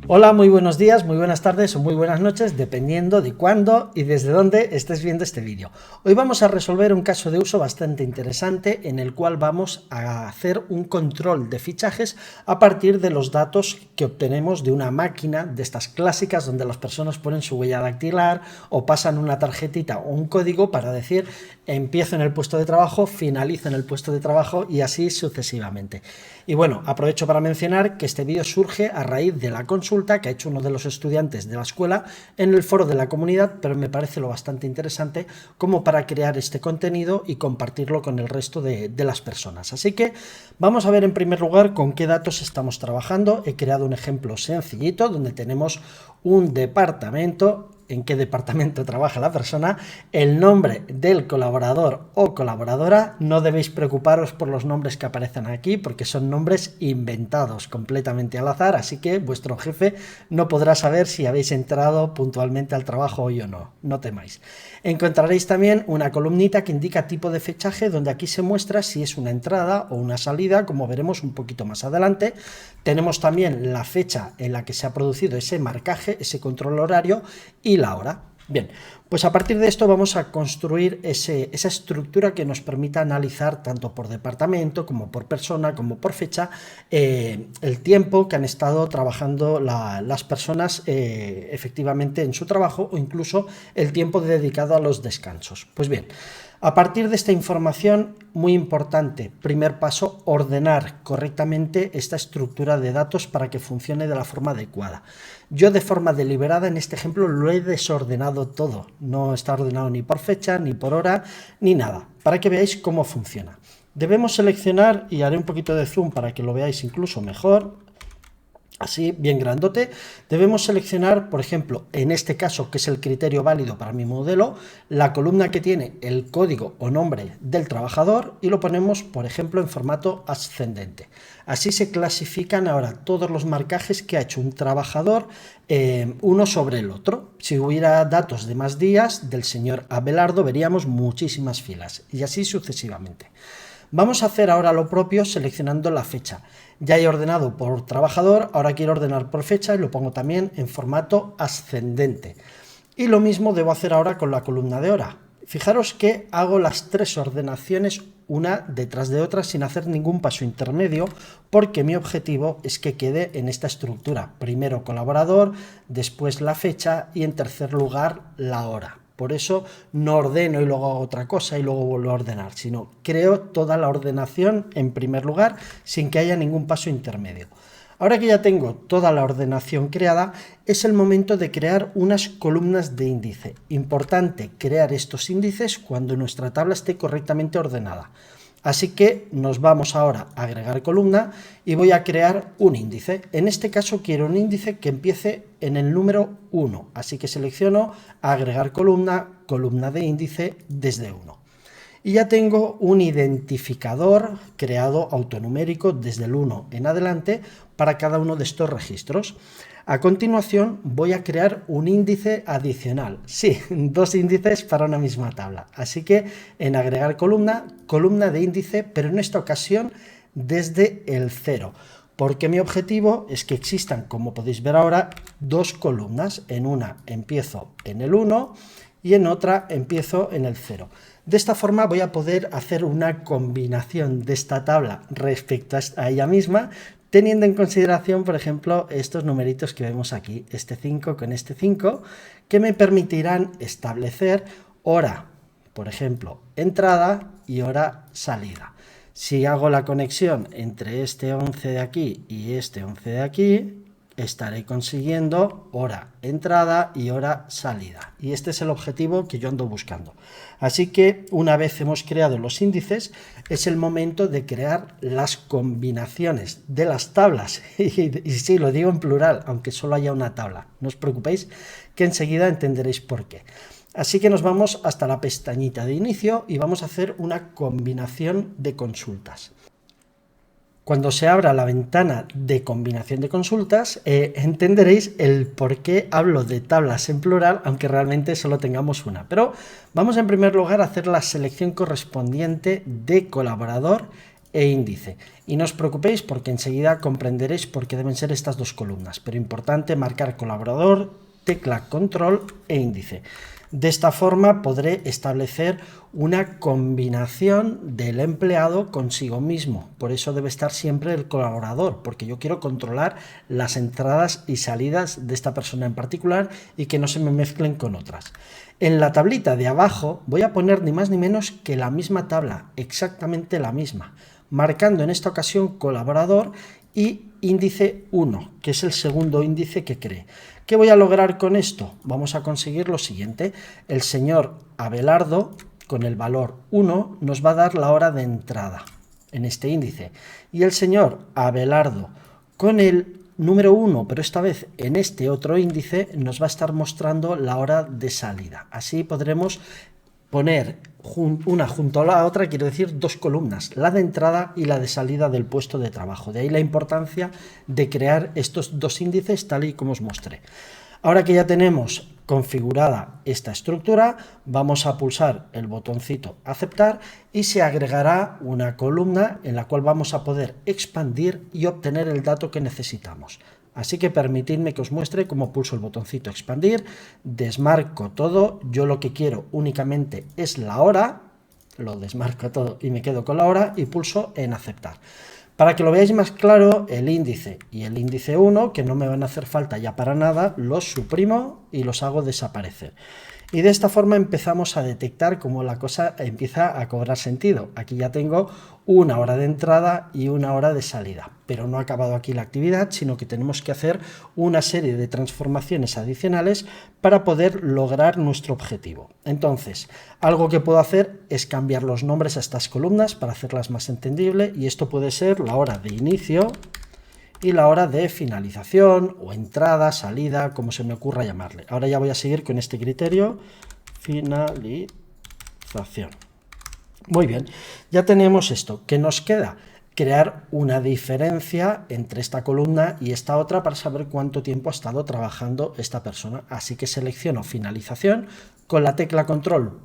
Hola, muy buenos días, muy buenas tardes o muy buenas noches, dependiendo de cuándo y desde dónde estés viendo este vídeo. Hoy vamos a resolver un caso de uso bastante interesante en el cual vamos a hacer un control de fichajes a partir de los datos que obtenemos de una máquina de estas clásicas donde las personas ponen su huella dactilar o pasan una tarjetita o un código para decir empiezo en el puesto de trabajo, finalizo en el puesto de trabajo y así sucesivamente. Y bueno, aprovecho para mencionar que este vídeo surge a raíz de la consulta que ha hecho uno de los estudiantes de la escuela en el foro de la comunidad, pero me parece lo bastante interesante como para crear este contenido y compartirlo con el resto de las personas. Así que vamos a ver en primer lugar con qué datos estamos trabajando. He creado un ejemplo sencillito donde tenemos un departamento, en qué departamento trabaja la persona, el nombre del colaborador o colaboradora. No debéis preocuparos por los nombres que aparecen aquí porque son nombres inventados completamente al azar, así que vuestro jefe no podrá saber si habéis entrado puntualmente al trabajo hoy o no, no temáis. Encontraréis también una columnita que indica tipo de fechaje, donde aquí se muestra si es una entrada o una salida, como veremos un poquito más adelante. Tenemos también la fecha en la que se ha producido ese marcaje, ese control horario y la hora. Bien, pues a partir de esto vamos a construir esa estructura que nos permita analizar tanto por departamento como por persona como por fecha el tiempo que han estado trabajando las personas efectivamente en su trabajo, o incluso el tiempo dedicado a los descansos. Pues bien, a partir de esta información, muy importante, primer paso, ordenar correctamente esta estructura de datos para que funcione de la forma adecuada. Yo de forma deliberada en este ejemplo lo he desordenado todo, no está ordenado ni por fecha, ni por hora, ni nada, para que veáis cómo funciona. Debemos seleccionar, y haré un poquito de zoom para que lo veáis incluso mejor, así bien grandote. Debemos seleccionar, por ejemplo, en este caso, que es el criterio válido para mi modelo, la columna que tiene el código o nombre del trabajador y lo ponemos, por ejemplo, en formato ascendente. Así se clasifican ahora todos los marcajes que ha hecho un trabajador uno sobre el otro. Si hubiera datos de más días del señor Abelardo, veríamos muchísimas filas y así sucesivamente. Vamos a hacer ahora lo propio seleccionando la fecha. Ya he ordenado por trabajador, ahora quiero ordenar por fecha y lo pongo también en formato ascendente. Y lo mismo debo hacer ahora con la columna de hora. Fijaros que hago las tres ordenaciones una detrás de otra sin hacer ningún paso intermedio, porque mi objetivo es que quede en esta estructura. Primero colaborador, después la fecha y en tercer lugar la hora. Por eso no ordeno y luego hago otra cosa y luego vuelvo a ordenar, sino creo toda la ordenación en primer lugar sin que haya ningún paso intermedio. Ahora que ya tengo toda la ordenación creada, es el momento de crear unas columnas de índice. Importante crear estos índices cuando nuestra tabla esté correctamente ordenada. Así que nos vamos ahora a agregar columna y voy a crear un índice. En este caso quiero un índice que empiece en el número 1. Así que selecciono agregar columna, columna de índice desde 1. Y ya tengo un identificador creado autonumérico desde el 1 en adelante para cada uno de estos registros. A continuación voy a crear un índice adicional. Sí, dos índices para una misma tabla. Así que en agregar columna, columna de índice, pero en esta ocasión desde el 0. Porque mi objetivo es que existan, como podéis ver ahora, dos columnas. En una empiezo en el 1 y en otra empiezo en el 0. De esta forma voy a poder hacer una combinación de esta tabla respecto a ella misma, teniendo en consideración, por ejemplo, estos numeritos que vemos aquí, este 5 con este 5, que me permitirán establecer hora, por ejemplo, entrada y hora salida. Si hago la conexión entre este 11 de aquí y este 11 de aquí, estaré consiguiendo hora entrada y hora salida. Y este es el objetivo que yo ando buscando. Así que una vez hemos creado los índices, es el momento de crear las combinaciones de las tablas. Y sí, lo digo en plural, aunque solo haya una tabla. No os preocupéis, que enseguida entenderéis por qué. Así que nos vamos hasta la pestañita de inicio y vamos a hacer una combinación de consultas. Cuando se abra la ventana de combinación de consultas, entenderéis el por qué hablo de tablas en plural, aunque realmente solo tengamos una. Pero vamos en primer lugar a hacer la selección correspondiente de colaborador e índice. Y no os preocupéis porque enseguida comprenderéis por qué deben ser estas dos columnas, pero importante marcar colaborador, tecla control e índice. De esta forma podré establecer una combinación del empleado consigo mismo. Por eso debe estar siempre el colaborador, porque yo quiero controlar las entradas y salidas de esta persona en particular y que no se me mezclen con otras. En la tablita de abajo voy a poner ni más ni menos que la misma tabla, exactamente la misma, marcando en esta ocasión colaborador y índice 1, que es el segundo índice que cree. ¿Qué voy a lograr con esto? Vamos a conseguir lo siguiente. El señor Abelardo, con el valor 1, nos va a dar la hora de entrada en este índice. Y el señor Abelardo, con el número 1, pero esta vez en este otro índice, nos va a estar mostrando la hora de salida. Así podremos poner una junto a la otra, quiero decir dos columnas, la de entrada y la de salida del puesto de trabajo. De ahí la importancia de crear estos dos índices tal y como os mostré. Ahora que ya tenemos configurada esta estructura, vamos a pulsar el botoncito aceptar y se agregará una columna en la cual vamos a poder expandir y obtener el dato que necesitamos. Así que permitidme que os muestre cómo pulso el botoncito expandir, desmarco todo, yo lo que quiero únicamente es la hora, lo desmarco todo y me quedo con la hora y pulso en aceptar. Para que lo veáis más claro, el índice y el índice 1, que no me van a hacer falta ya para nada, los suprimo y los hago desaparecer. Y de esta forma empezamos a detectar cómo la cosa empieza a cobrar sentido. Aquí ya tengo una hora de entrada y una hora de salida, pero no ha acabado aquí la actividad, sino que tenemos que hacer una serie de transformaciones adicionales para poder lograr nuestro objetivo. Entonces, algo que puedo hacer es cambiar los nombres a estas columnas para hacerlas más entendibles, y esto puede ser la hora de inicio y la hora de finalización o entrada, salida, como se me ocurra llamarle. Ahora ya voy a seguir con este criterio, finalización. Muy bien, ya tenemos esto. ¿Qué nos queda? Crear una diferencia entre esta columna y esta otra para saber cuánto tiempo ha estado trabajando esta persona. Así que selecciono finalización, con la tecla control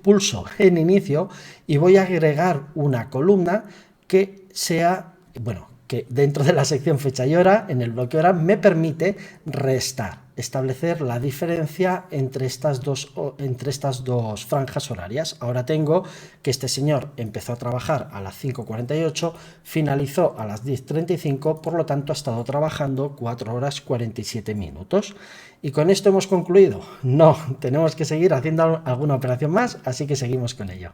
pulso en inicio y voy a agregar una columna que sea, bueno, que dentro de la sección fecha y hora, en el bloque hora, me permite restar, establecer la diferencia entre estas dos franjas horarias. Ahora tengo que este señor empezó a trabajar a las 5:48, finalizó a las 10:35, por lo tanto ha estado trabajando 4 horas 47 minutos. ¿Y con esto hemos concluido? No, tenemos que seguir haciendo alguna operación más, así que seguimos con ello.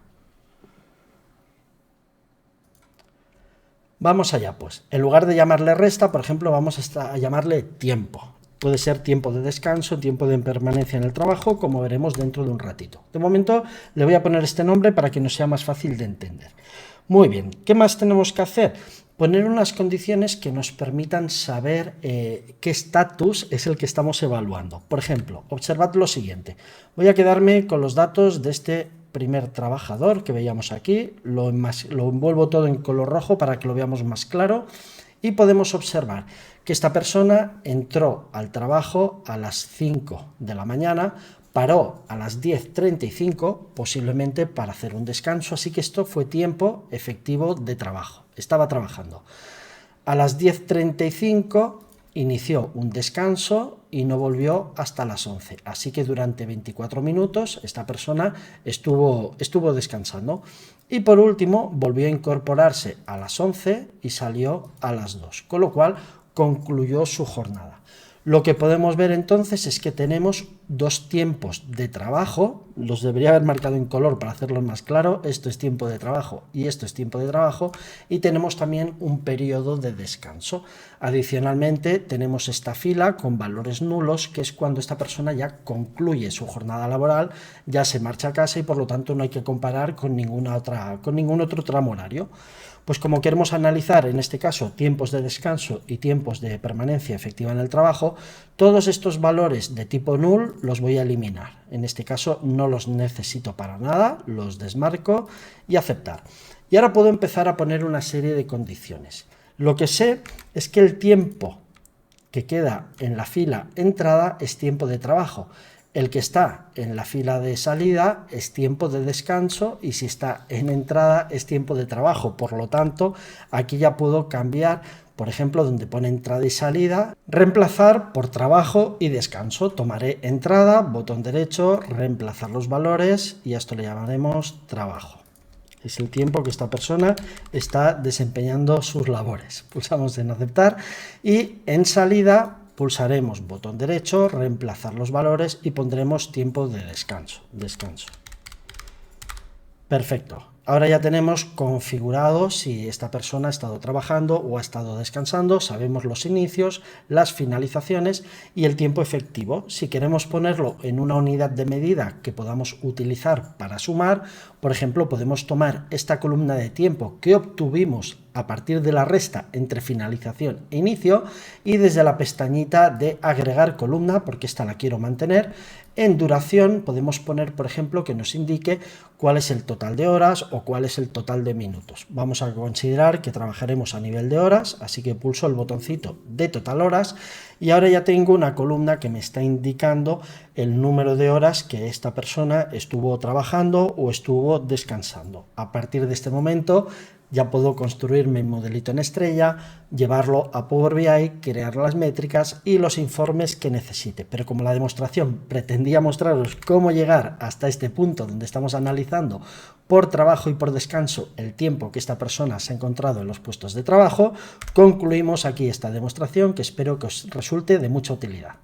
Vamos allá, pues. En lugar de llamarle resta, por ejemplo, vamos a llamarle tiempo. Puede ser tiempo de descanso, tiempo de permanencia en el trabajo, como veremos dentro de un ratito. De momento le voy a poner este nombre para que nos sea más fácil de entender. Muy bien, ¿qué más tenemos que hacer? Poner unas condiciones que nos permitan saber qué estatus es el que estamos evaluando. Por ejemplo, observad lo siguiente. Voy a quedarme con los datos de este primer trabajador que veíamos aquí, lo envuelvo todo en color rojo para que lo veamos más claro y podemos observar que esta persona entró al trabajo a las 5 de la mañana, paró a las 10:35, posiblemente para hacer un descanso, así que esto fue tiempo efectivo de trabajo, estaba trabajando. A las 10:35 inició un descanso y no volvió hasta las 11, así que durante 24 minutos esta persona estuvo descansando. Y por último volvió a incorporarse a las 11 y salió a las 2, con lo cual concluyó su jornada. Lo que podemos ver entonces es que tenemos dos tiempos de trabajo, los debería haber marcado en color para hacerlo más claro, esto es tiempo de trabajo y esto es tiempo de trabajo, y tenemos también un periodo de descanso. Adicionalmente tenemos esta fila con valores nulos, que es cuando esta persona ya concluye su jornada laboral, ya se marcha a casa y por lo tanto no hay que comparar con ningún otro tramo horario. Pues como queremos analizar en este caso tiempos de descanso y tiempos de permanencia efectiva en el trabajo, todos estos valores de tipo null los voy a eliminar. En este caso no los necesito para nada, los desmarco y aceptar. Y ahora puedo empezar a poner una serie de condiciones. Lo que sé es que el tiempo que queda en la fila entrada es tiempo de trabajo. El que está en la fila de salida es tiempo de descanso y si está en entrada es tiempo de trabajo. Por lo tanto, aquí ya puedo cambiar, por ejemplo, donde pone entrada y salida, reemplazar por trabajo y descanso. Tomaré entrada, botón derecho, reemplazar los valores y a esto le llamaremos trabajo. Es el tiempo que esta persona está desempeñando sus labores. Pulsamos en aceptar y en salida pulsaremos botón derecho, reemplazar los valores y pondremos tiempo de descanso. Perfecto. Ahora ya tenemos configurado si esta persona ha estado trabajando o ha estado descansando, sabemos los inicios, las finalizaciones y el tiempo efectivo. Si queremos ponerlo en una unidad de medida que podamos utilizar para sumar, por ejemplo, podemos tomar esta columna de tiempo que obtuvimos a partir de la resta entre finalización e inicio y desde la pestañita de agregar columna, porque esta la quiero mantener, en duración podemos poner, por ejemplo, que nos indique cuál es el total de horas o cuál es el total de minutos. Vamos a considerar que trabajaremos a nivel de horas, así que pulso el botoncito de total horas y ahora ya tengo una columna que me está indicando el número de horas que esta persona estuvo trabajando o estuvo descansando. A partir de este momento ya puedo construir mi modelito en estrella, llevarlo a Power BI, crear las métricas y los informes que necesite. Pero como la demostración pretendía mostraros cómo llegar hasta este punto donde estamos analizando por trabajo y por descanso el tiempo que esta persona se ha encontrado en los puestos de trabajo, concluimos aquí esta demostración que espero que os resulte de mucha utilidad.